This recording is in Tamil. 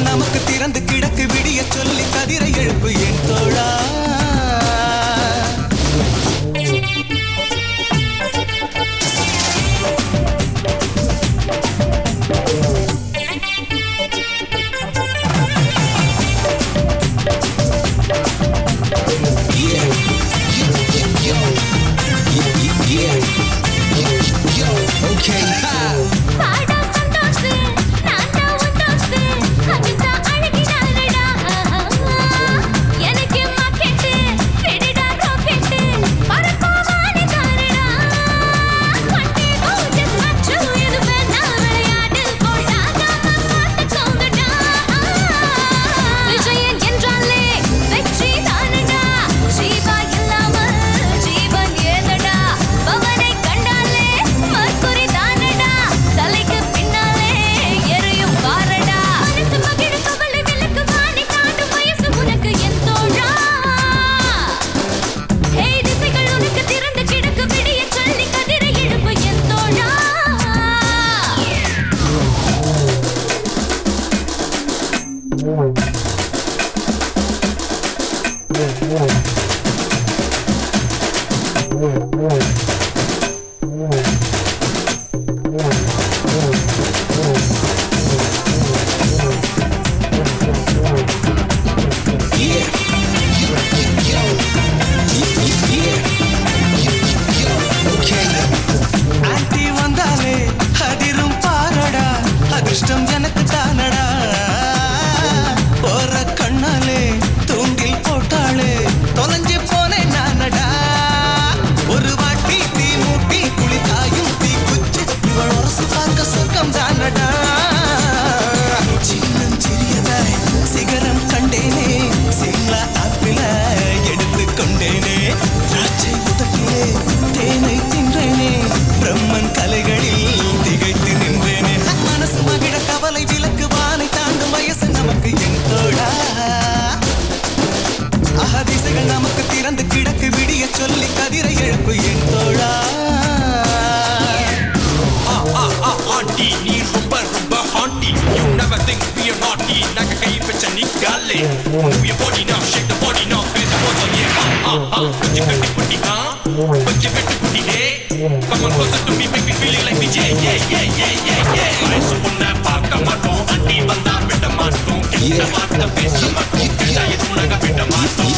நமக்கு திறந்து கிடக்கு விடிய சொல்லி கதிரை எழுப்பு என் தோழா. நமக்கு திறந்து கிடக்கு விடிய சொல்லி கதிரை எழுப்பு என் தோழா. Auntie, நீ ரொம்ப ரொம்ப haunty. You never think we are naughty. நாங்க கை வச்ச நிக்காலே. Move your body now, shake the body now. Face the bottle, yeah. கொஞ்சம் கட்டி புட்டி, கொஞ்சம் வெட்டி புட்டி, hey. Come on closer to me, make me feeling like DJ. Yeah. வயசு பொண்ண பார்க்க மாட்டோம், அண்டி வந்தா விட மாட்டோம். கிட்ட மாட்ட பேச மாட்டோம், கிட்ட எதுவும் நாங்க விட மாட்டோம்.